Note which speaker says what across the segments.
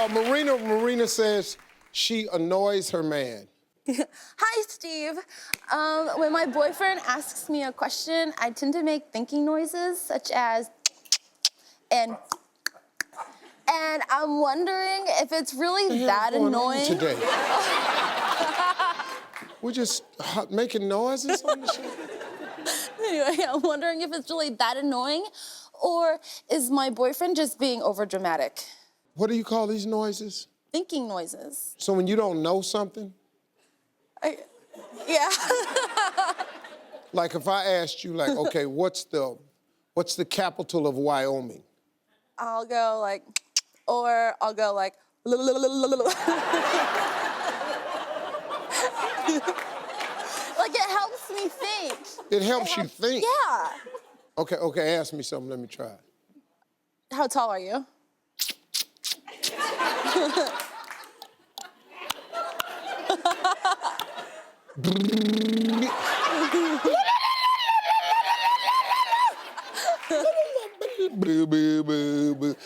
Speaker 1: Marina says she annoys her man.
Speaker 2: Hi, Steve. When my boyfriend asks me a question, I tend to make thinking noises such as and I'm wondering if it's really that annoying.
Speaker 1: Today. We're just making noises on the show.
Speaker 2: Anyway, I'm wondering if it's really that annoying, or is my boyfriend just being overdramatic?
Speaker 1: What do you call these noises?
Speaker 2: Thinking noises.
Speaker 1: So when you don't know something?
Speaker 2: Yeah.
Speaker 1: Like if I asked you, like, okay, what's the capital of Wyoming?
Speaker 2: I'll go like, or I'll go like, like it helps me think.
Speaker 1: It helps you think?
Speaker 2: Yeah.
Speaker 1: Okay, ask me something, let me try it.
Speaker 2: How tall are you?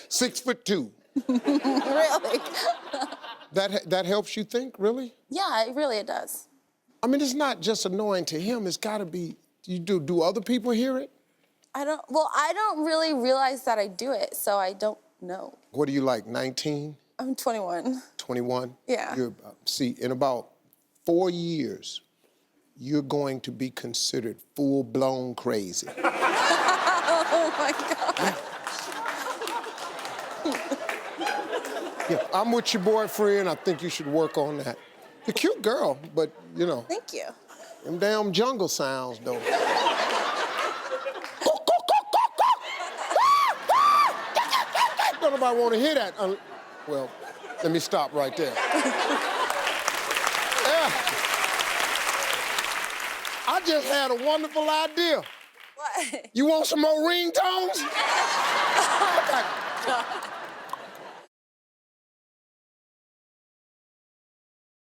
Speaker 1: $6'2".
Speaker 2: Really?
Speaker 1: That helps you think, really?
Speaker 2: Yeah, it does.
Speaker 1: I mean, it's not just annoying to him, it's gotta be, do other people hear it?
Speaker 2: I don't really realize that I do it, so I don't know.
Speaker 1: What are you like, 19?
Speaker 2: I'm 21.
Speaker 1: 21?
Speaker 2: Yeah.
Speaker 1: See, in about 4 years, you're going to be considered full-blown crazy.
Speaker 2: Oh my God.
Speaker 1: Yeah, I'm with your boyfriend. I think you should work on that. You're a cute girl, but, you know.
Speaker 2: Thank you.
Speaker 1: Them damn jungle sounds, though. Don't nobody want to hear that. Well, let me stop right there. Yeah. I just had a wonderful idea.
Speaker 2: What?
Speaker 1: You want some more ringtones?